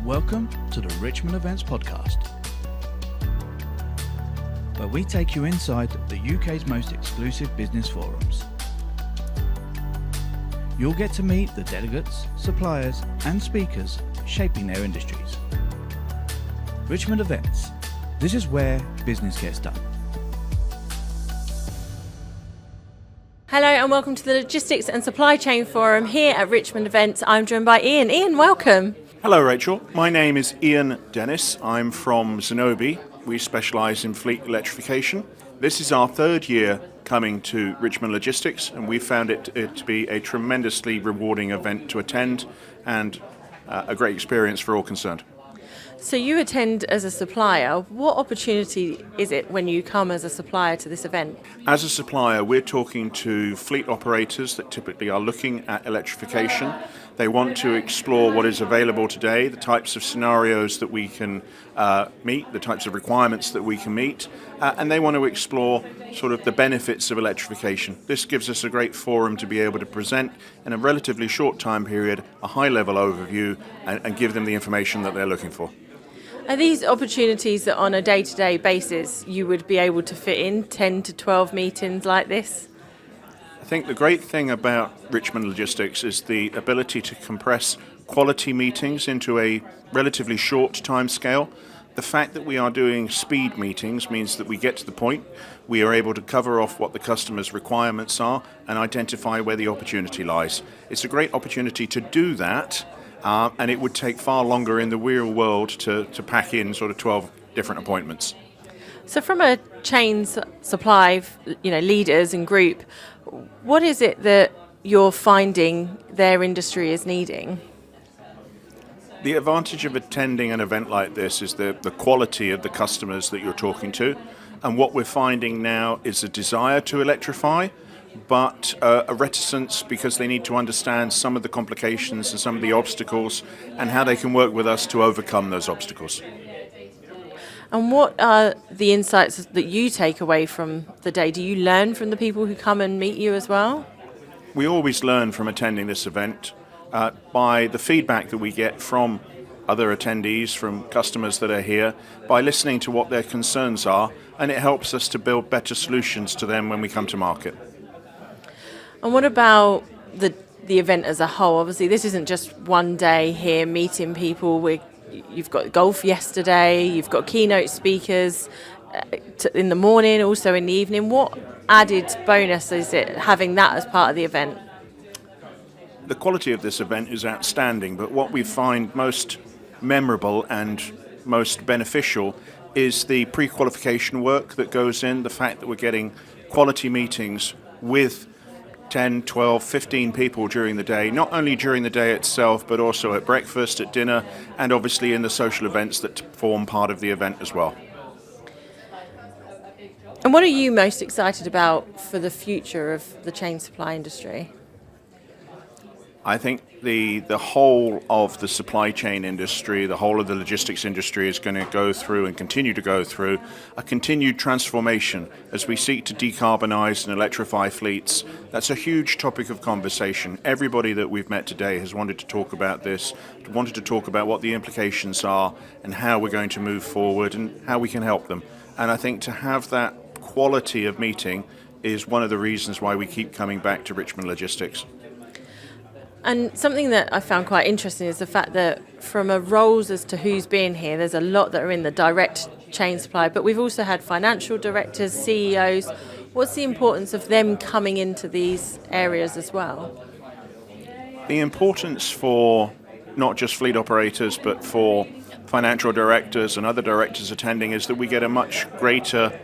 Welcome to the Richmond Events podcast, where we take you inside the UK's most exclusive business forums. You'll get to meet the delegates, suppliers and speakers shaping their industries. Richmond Events, this is where business gets done. Hello and welcome to the Logistics and Supply Chain Forum here at Richmond Events. I'm joined by Ian. Ian, welcome. Hello Rachel, my name is Ian Dennis. I'm from Zenobi. We specialise in fleet electrification. This is our third year coming to Richmond Logistics, and we found it to be a tremendously rewarding event to attend and a great experience for all concerned. So you attend as a supplier. What opportunity is it when you come as a supplier to this event? As a supplier, we're talking to fleet operators that typically are looking at electrification. They want to explore what is available today, the types of scenarios that we can meet, the types of requirements that we can meet, and they want to explore sort of the benefits of electrification. This gives us a great forum to be able to present in a relatively short time period a high-level overview and give them the information that they're looking for. Are these opportunities that on a day-to-day basis you would be able to fit in 10 to 12 meetings like this? I think the great thing about Richmond Logistics is the ability to compress quality meetings into a relatively short time scale. The fact that we are doing speed meetings means that we get to the point, we are able to cover off what the customer's requirements are and identify where the opportunity lies. It's a great opportunity to do that, and it would take far longer in the real world to pack in sort of 12 different appointments. So from a chain supply, leaders and group, what is it that you're finding their industry is needing? The advantage of attending an event like this is the quality of the customers that you're talking to. And what we're finding now is a desire to electrify, but a reticence because they need to understand some of the complications and some of the obstacles and how they can work with us to overcome those obstacles. And what are the insights that you take away from the day? Do you learn from the people who come and meet you as well? We always learn from attending this event by the feedback that we get from other attendees, from customers that are here, by listening to what their concerns are, and it helps us to build better solutions to them when we come to market. And what about the event as a whole? Obviously, this isn't just one day here meeting people. You've got golf yesterday, you've got keynote speakers in the morning, also in the evening. What added bonus is it having that as part of the event? The quality of this event is outstanding, but what we find most memorable and most beneficial is the pre-qualification work that goes in, the fact that we're getting quality meetings with 10, 12, 15 people during the day, not only during the day itself, but also at breakfast, at dinner, and obviously in the social events that form part of the event as well. And what are you most excited about for the future of the chain supply industry? I think the whole of the supply chain industry, the whole of the logistics industry is going to go through and continue to go through a continued transformation as we seek to decarbonise and electrify fleets. That's a huge topic of conversation. Everybody that we've met today has wanted to talk about this, wanted to talk about what the implications are and how we're going to move forward and how we can help them. And I think to have that quality of meeting is one of the reasons why we keep coming back to Richmond Logistics. And something that I found quite interesting is the fact that from a roles as to who's been here, there's a lot that are in the direct chain supply, but we've also had financial directors, CEOs. What's the importance of them coming into these areas as well? The importance for not just fleet operators, but for financial directors and other directors attending is that we get a much greater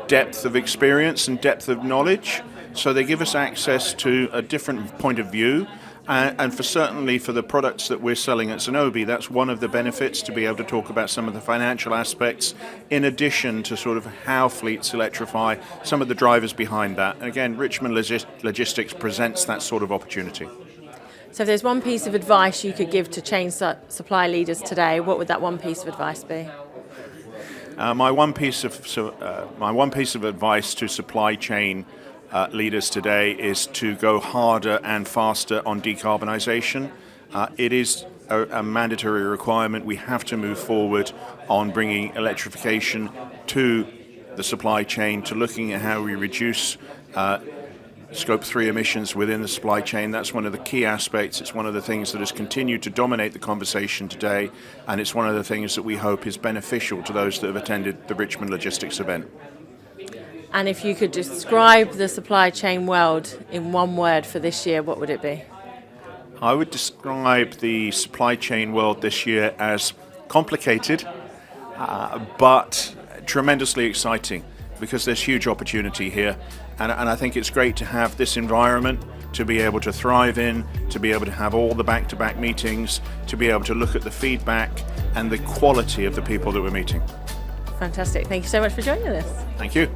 depth of experience and depth of knowledge. So they give us access to a different point of view. And certainly for the products that we're selling at Zenobi, that's one of the benefits, to be able to talk about some of the financial aspects, in addition to sort of how fleets electrify, some of the drivers behind that. And again, Richmond Logistics presents that sort of opportunity. So if there's one piece of advice you could give to chain supply leaders today, what would that one piece of advice be? My one piece of advice to supply chain leaders today is to go harder and faster on decarbonisation. It is a mandatory requirement. We have to move forward on bringing electrification to the supply chain, to looking at how we reduce Scope 3 emissions within the supply chain. That's one of the key aspects. It's one of the things that has continued to dominate the conversation today, and it's one of the things that we hope is beneficial to those that have attended the Richmond Logistics event. And if you could describe the supply chain world in one word for this year, what would it be? I would describe the supply chain world this year as complicated, but tremendously exciting, because there's huge opportunity here. And I think it's great to have this environment to be able to thrive in, to be able to have all the back-to-back meetings, to be able to look at the feedback and the quality of the people that we're meeting. Fantastic. Thank you so much for joining us. Thank you.